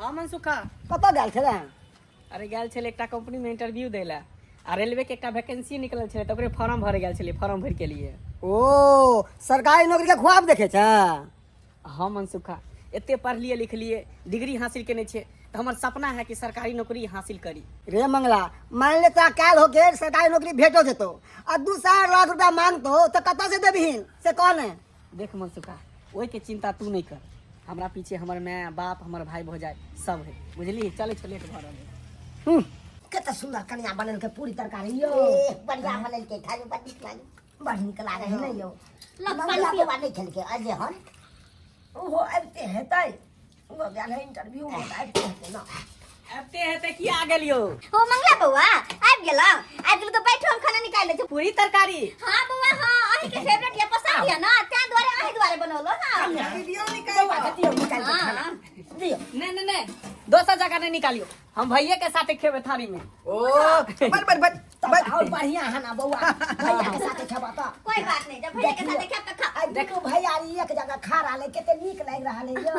हाँ मनसुखा कतऽ गेल छलै? अरे गेल छलै एकटा कंपनी में इंटरव्यू दै ला आ रेलवे के एकटा वैकेंसी निकलल छलै तऽ ओकरे फॉर्म भरे गेल छलै फॉर्म भर के लिए। ओ सरकारी नौकरी के ख्वाब देखे छ? हाँ मनसुखा एते पढ़लिए लिखलिए डिग्री हासिल केने छे तो हमार सपना है कि सरकारी नौकरी हासिल करी। रे मंगला मान ले तोरा काल होके सरकारी नौकरी भेटो जेतो आ 2-4 लाख रुपया मांगतो तो कतऽ से देबहीन से कौन है? देख मनसुखा ओहि के चिंता तू नहीं कर, हमरा पीछे हमार माँ बाप हमार भाई भौजाई सब है बुझली। चले चले के भर कत सुंदर कन्या बनल के पूरी तरकारी यो बढ़िया बनल के खाली बड़ी लागी बड़ी निक लागे है न यो। मंगला के बात नहीं खेल के अजे हन ओहो आबते हेतै वो गेल है इंटरव्यू में आबते हेतै ना अबते हेते की आ गेलियो। ओ मंगला बउआ आबि गेला तो बैठो हम खाना निकाल ले। पूरी तरकारी हां बउआ हां अही के फेवरेट या पसंद या ना त्या द्वारे अही द्वारे बनौलो ना। वीडियो निकाल के खाना दियो। नहीं दोसर जगह नहीं निकालियो, हम भैया के साथ खेबे थारी में। ओ बट और बढ़िया है ना बउआ भैया के साथ खेबा त कोई बात नहीं, जब भैया के साथ खेब त खा। देखो भैया एक जगह खा रहले केते नीक लाग रहले यो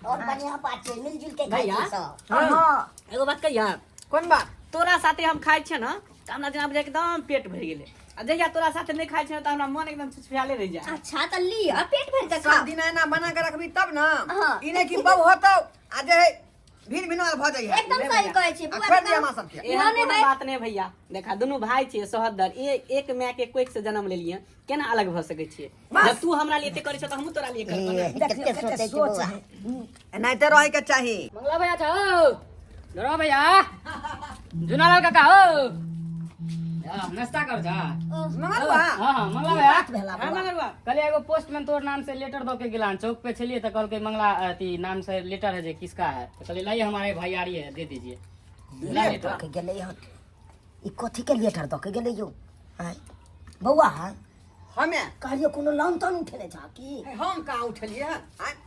और बढ़िया बात छै मिलजुल के खाई भैया सब। हां एगो बात कहिया कोन बात? तोरा साथे हम खाइ छे ना त हमरा जनाब एकदम पेट भर गेले आ जहिया तोरा साथे नहीं खाइ छे त हमरा मन एकदम छुछुयाले रह जाए। अच्छा त ली आ पेट भर के खा। सब दिन ना बना के रखबी तब ना हाँ। इने की बब होतो आज है भीड़ भिनवाल भ जाई है। एकदम सही कहै छी बुआ। खोल दिया मां सब के एहन कोनो बात नहीं भैया, देखा दोनों भाई छे सहोदर एक माय के कोख से जन्म लेलिए केना अलग भ सके छिए। जब तू हमरा लिए एते करे छ त हम तोरा लिए करब ना। देखिए सोच है नहीं तो रहे के चाहिए। मंगला भैया छो डरो भैया जुनालाल काका हो नाश्ता कर जा। मंगलवा हां मंगला भैया बात भेला हां मंगलवा कल एगो पोस्टमैन तोर नाम से लेटर दो के गेलान चौक पे छलिए त कहल के मंगला अति नाम से लेटर है जे किसका है तो कहले लाइए हमारे भाई आ रही है दे दीजिए। ला लेटर के गेले हन ई कथि के लेटर द के गेले यो हाय बउआ हमें कहलियो कोनो लोन तोन उठेले छ की? हम कहां उठलिए हैं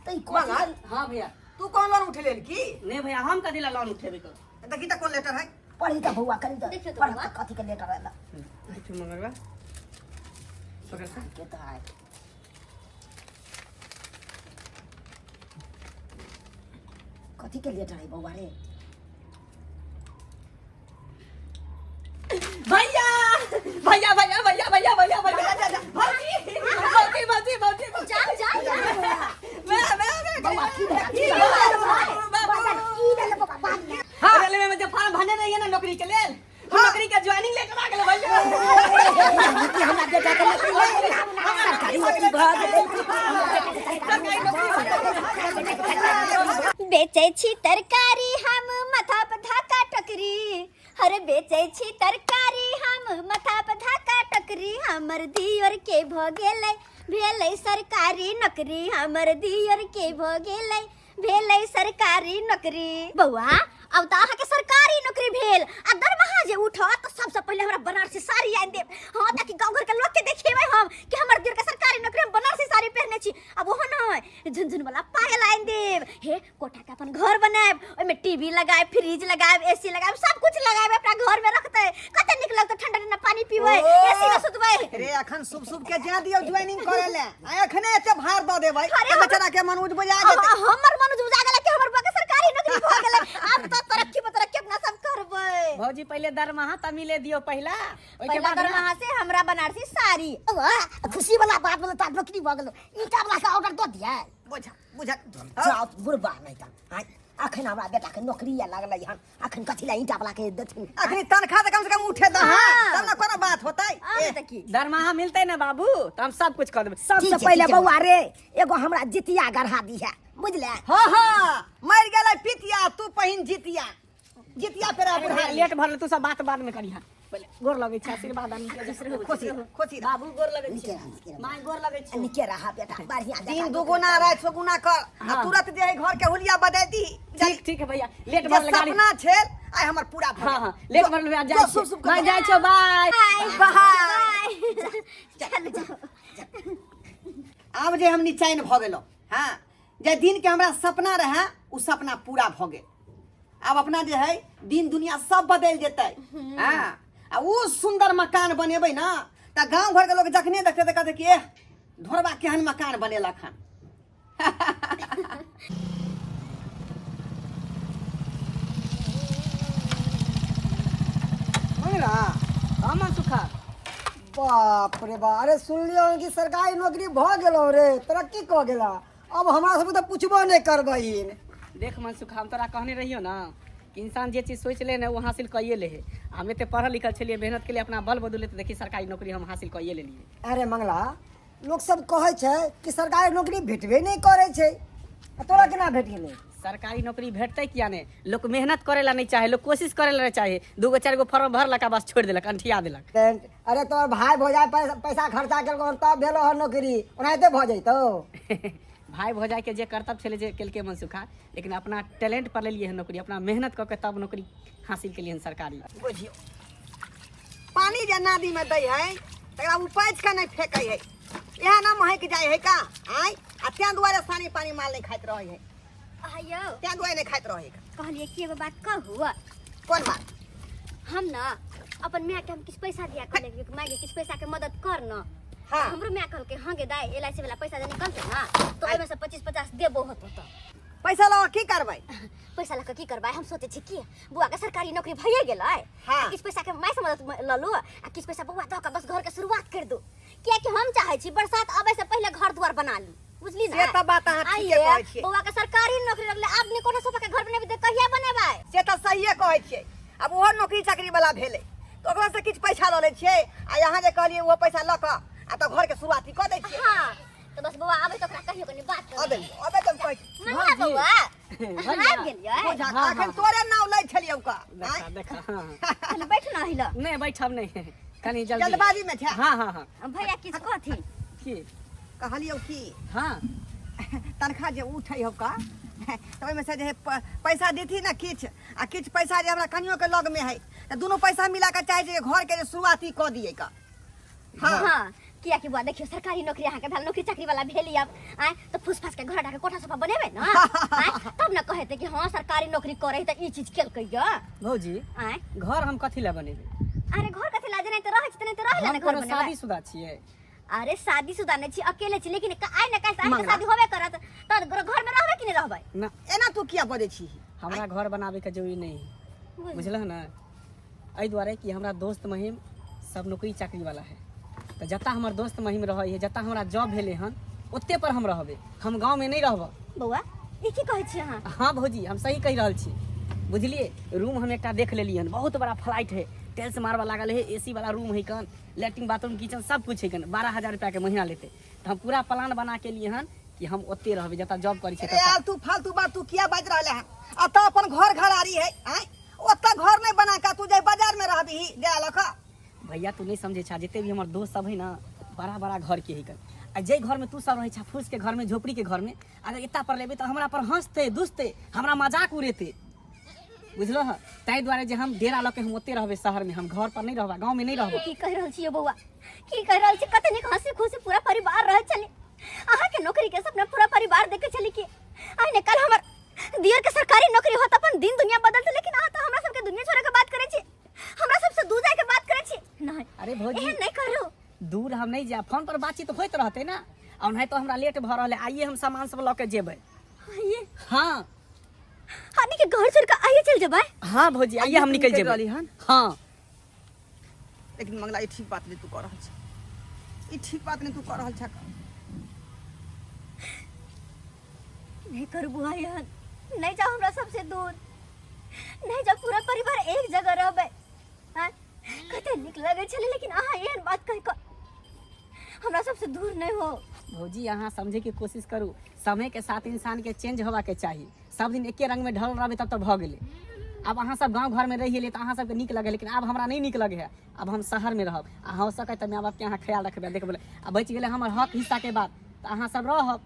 तई मंगल हां भैया तू कौन लोन उठले की? नहीं भैया हम कथी ला लोन उठेबे कर। देखी त कौन लेटर है पढ़ी त बउआ करी त देखियो तो पढ़ बउआ। त कथि के लेटर आला तू मंगलवा पकड़ सा के त है कथि के लेटर है बउआ रे? भैया भैया भैया भैया भैया भैया भैया भौजी भौजी भौजी जाओ जाओ बउआ की भेला रेलवे में जब फॉर्म भरने रही है ना नौकरी के लेल हम नौकरी के ज्वाइनिंग लेटर आ गेल भैया। हमरा बेटा के सरकारी नौकरी भ गेल। बेचै छी तरकारी हम माथा पर धाका टकरी। अरे बेचै छी तरकारी हम माथा पर धाका टकरी। हमर दियर के भ भेलै सरकारी नौकरी। हमर दियर के भ भेलै सरकारी नौकरी। बउआ अब त अहाँ के सरकारी नौकरी भेल आ दरमाहा जे उठत त सबसे पहिले हमरा बनारसी साड़ी आनि देब। हां ताकि गांव घर के लोग के देखेबै हम कि हमर दियर के सरकारी नौकरी हम बनारसी साड़ी पहनने छी। अब ओहो नै झुनझुन वाला पायल आनि देब। हे कोठा के अपन घर बनाएब ओइ में टीवी लगाएब फ्रिज लगाएब एसी लगाएब सब कुछ लगाएब अपना घर में रखते कते निक लगते ठंडा ठंडा पानी पीबै एसी में सुतबै। रे अखन शुभ के जा दियो ज्वाइनिंग करे ले आ एखने एते भार द देबै त बेचारा के मन उजबुजा जेतै। हमर मन उजा गेल कि हमर बा के सरकारी नौकरी भ गेलै अब त तरक्की पर तरक्की अपना सब करबै। भौजी पहले दरमाहा त मिले दियो पहला ओइ के पहिला बाद दरमाहा से हमरा बनारसी साड़ी। खुशी वाला बात बोले त नौकरी भ गेल ईटा वाला के ऑर्डर द दिया बुझा जाओ बुरबा नहीं त हाय अखन हमरा बेटा के नौकरी लागलै हन अखन कथि ला ईटा वाला के देथिन? अखनी तनखा त कम से कम उठे द हां तब ना कोनो बात होतै। आब त की दरमाहा मिलते ना बाबू तो हम सब कुछ कर देबे। सबसे पहले बउआ रे एगो हमरा जितिया गढ़ा दी है बुझले? हां हां मर गेलै पितिया तू पहिन जितिया जितिया पे रह बुढ़ा लेट भरल तू सब बात बाद में करिहा पहले गोर लगै छै आशीर्वाद आनी के दूसरे हो खुशी खुशी बाबू गोर लगै छै माय गोर लगै छै निके रहा बेटा बढ़िया दिन दुगुना रात सगुना कर आ तुरंत जे है घर के हुलिया बदल दी। ठीक है भैया लेट जे भरल गाड़ी सपना छेल आइ हमर पूरा भ हां हां लेट भरल जा जो शुभ शुभ मैं जाय छौ बाय बाय चल जा। आब जे हम निचैन भ गेलो हां जे दिन के हमरा सपना रहे उ सपना पूरा भ गेल। अब अपना जे है दिन दुनिया सब बदल जेतै हां आ उ सुंदर मकान बनेबै ना त गांव घर के लोग जखने देखते त कहते कि एह धोरबा केहन मकान बनेलक हन। मन सुखा बाप रे बा, अरे सुन लियो कि सरकारी नौकरी भ गेलो रे, तरक्की क गेला। अब हमरा सब तो पूछबो नहीं करबहिन। देख मन सुखा, हम तोरा कहने रहियो ना कि इंसान जे चीज सोच ले ना वो हासिल कइए ले है। हमें तो पढ़ल लिखल छलिए, मेहनत के लिए अपना बल बदले तो देखी सरकारी नौकरी हम हासिल कइए ले लिए। अरे मंगला, लोग सब कहे छे कि सरकारी नौकरी भेटबे नहीं करे छे, तोरा केना भेट गेलै? सरकारी नौकरी भेटते किया ने? लोग मेहनत करेला नहीं चाहे, लोग कोशिश करेला चाहे। 2 4 गो फॉर्म भरलक बस छोड़ देलक, अंठिया देलक। अरे तोर भाई भौजाई पैसा खर्चा केलको तब भेलो हर नौकरी, ओनाहिते भ जइतो। भाई भौजाई के जे कर्तव्य छले जे केलके मन सुखा, लेकिन अपना टैलेंट पर ले लिए है नौकरी, अपना मेहनत करके तब नौकरी हासिल के लिए सरकारी। बुझियो पानी जे नदी में दै है तकरा उपैछ के नहीं फेंकै है, यह ना महक जाए है का आय आ त्या दुआरे सानी पानी माल नहीं खाइत रहे है, आयो त्या दुआरे नहीं खाइत रहे है। कहलिए कि एगो बात कहू, कौन बात? हम ना अपन माँ के हम किछ पैसा दिया कहले कि माँ के किछ पैसा के मदद कर न। हाँ। हमरो माँ कहल के हां गे दाई एलआईसी वाला पैसा जे निकलते ना तो ओमे से 25-50 देबो होतो तो पैसा ला की करबै? पैसा ला के की करबै? हम सोचे छी कि बुआ के सरकारी नौकरी भइए गेलै, हाँ। किछ पैसा के माँ से मदद ल लो आ किछ पैसा बुआ द के बस घर के शुरुआत कर दो, किया कि हम चाहे छी बरसात आवे से पहले घर द्वार बना ली, बुझली ना? से त बात अहाँ ठीके कहै छियै। बुआ के सरकारी नौकरी लगले आदमी कोनो सोफा के घर बनेबे त कहिया बनेबै? से त सहिए कहै छियै। अब ओहो नौकरी चाकरी वाला भेलै तो ओकरा से किछ पैसा ल लै छियै आ यहाँ जे कहलिए वो पैसा ल क आ तो घर के शुरुआती क दै छियै। हां तो बस बुआ आबै त ओकरा कहियो कनी बात कर। अबे तुम कहै मंगला बुआ आबि गेलियै? बुझा अखन तोरे नाम लै छलियै ओका। देखा देखा हाँ। कनी बैठ न हिला। नहीं बैठब नहीं, कनी जल्दी। जल्दबाजी में छे। हाँ हाँ हाँ। भैया किछ कहथि? की? कहलियौ की हाँ तनखा जे उठै हो का तो ओहिमे से जे पैसा देती ना किछ आ किछ पैसा जे हमरा कनियो के लग में है तो दोनों पैसा मिला के चाहे जे घर के जे शुरुआती क दिए का। हाँ हां किया कि बुआ देखियो सरकारी नौकरी अहाँ के भेल, नौकरी चाकरी वाला भेली अब आय तो फुस फास के घर ढाके कोठा सोफा बनेबे ना आय तब ना कहते कि हां सरकारी नौकरी करे त ई चीज केलकै य भौजी, आय। घर हम कथी ला बनेबे? अरे घर कथि लाजे नहीं तो रहै छ नहीं तो रहै हम ना घर कोनो बनेबै। शादीशुदा छियै। अरे शादीशुदा नहीं छी, अकेले छी, लेकिन आय ना कैसे मंगला। शादी होबे करत त घर में रहबे कि नहीं रहबै? ना एना तू किया बजै छी? हमरा घर बनावे के जरूरी नहीं है, बुझलह ना? एहि दुआरे कि हमरा दोस्त महिम सब नौकरी चाकरी वाला है, तो जता हमर दोस्त महिम रहे है, जता हमरा जॉब भेले हन ओते पर हम रहबे, हम गांव में नहीं रहब। बउआ ई की कहै छी अहाँ? हाँ भौजी, हम सही कह रहल छी, बुझलिए? रूम हम एकटा देख लेलिए हन, बहुत बड़ा फ्लाइट है, टेल्स मारवा लागल है, एसी वाला रूम है कन, लैट्रिन बाथरूम किचन सब कुछ है कन, 12,000 रुपया के महीना लेते। तो हम पूरा प्लान बना के लिए हन कि हम ओते रहबे जता जॉब करी छै ए यार तू फालतू बात तू किया बाज रहले है? अत अपन घर घरारी है आय ओत घर नहीं बना के तू जे बाजार में रहबी जा लख। भैया तू नहीं समझे छा, जितने भी हमारे दोस्त सब है ना बड़ा बड़ा घर के है कन, आ जे घर में तू सब रहे छा फूस के घर में, झोपड़ी के घर में, अगर इतना पर लेबे तो हमरा पर हंसते दुसते, हमरा मजाक उड़ेते, बुझलो है? ताहि दुआरे जे हम डेरा लके हम ओते रहबे शहर में, हम घर पर नहीं रहबा, गांव में नहीं रहबो। की कह रहल छियै बउआ? की कह रहल छी? कते नीक हंसी खुशी पूरा परिवार रहे छली, अहाँ के नौकरी के सपना पूरा परिवार देखे छली कि आइ ने कल हमर दियर के सरकारी नौकरी होत अपन दिन दुनिया बदलते, लेकिन अहाँ तो हमरा सबके दुनिया छोड़े के बात करे छी, हमरा सबसे दूर जाए के बात करे छी। नहीं अरे भौजी, एहन नहीं करू, दूर हम नहीं जा, फोन पर बातचीत होइत रहते ना, और नहीं तो हमरा लेट भ रहले, आइए हम सामान सब लके जेबै। आइए हाँ हानी के घर छोड़ के आइए चल जबै। हाँ भौजी, आइए हम निकल जेबै। हाँ लेकिन मंगला ई ठीक बात नहीं तू कर रहल छ, ई ठीक बात नहीं तू कर रहल छ। नहीं करू बुआ यार, नहीं जाओ हमरा सबसे दूर, नहीं जाओ पूरा परिवार एक जगह रहबै। हां कते निक लगे छले, लेकिन अहाँ एहन बात कह के हमरा सबसे दूर नहीं हो। भौजी यहाँ समझे की कोशिश करू, समय के साथ इंसान के चेंज होवा के चाहिए, सब दिन एके रंग में ढल रहबे तब तो भ गेले। अब अहाँ सब गांव घर में रहिए तो अहाँ सबके नीक लगे, लेकिन अब हमरा नहीं नीक लगे है, अब हम शहर में रहब, आ हो सके तो माँ बाप के अहाँ ख्याल रखबे, देखबे अब बच गेले हमर हक हिस्सा के बात, तो अहाँ सब रहब,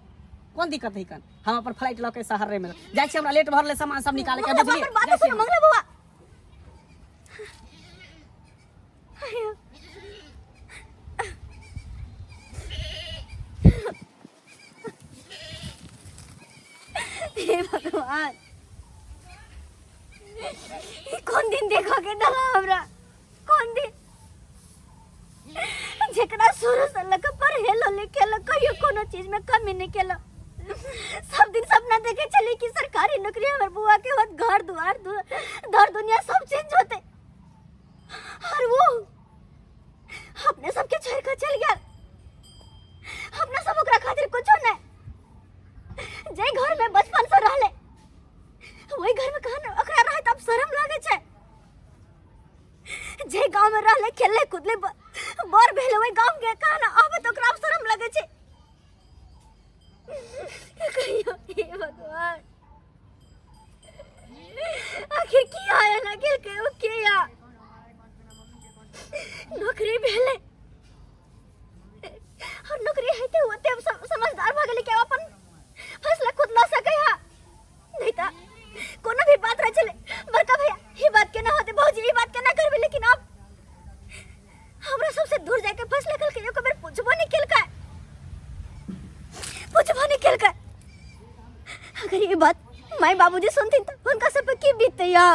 कौन दिक्कत है कन? हम अपन फ्लाइट लके शहर में जाय छी, हमरा लेट भरले सामान सब निकाले के, बुझलिए? बात सुन मंगला बुआ, हे भगवान कौन दिन देखा के दला हमरा, कौन दिन जेकरा शुरू से लग पर हेलो लिखेला कहियो कोनो चीज में कमी नहीं केला, सब दिन सपना देखे चली कि सरकारी नौकरी हमर बुआ के होत, घर द्वार दर दुनिया सब चेंज होते, और वो अपने सबके छोड़ कर चल गया। अपना सब ओकरा खातिर कुछो नहीं। जे घर में बचपन से रहले वही घर में कहां ओकरा रहे तब शर्म लागे छै। जे गांव में रहले खेलले कूदले बर भेले वही गांव के कहां आबे तो ओकरा शर्म लागे छै। कहियो हे भगवान आखिर किया है ना के या नौकरी भेले और नौकरी है तो होते समझदार भ गेले के अपन फैसला खुद ल सके है। नहीं ता कोनो भी बात रह चले बड़का भैया ये बात के ना होते भौजी ये बात के ना करबे। लेकिन अब हमरा सबसे दूर जाके फैसला कर के एको बेर पूछबो नहीं केल का। अगर ये बात माई बाबूजी सुनती तो उनका सब पे की बीतते या।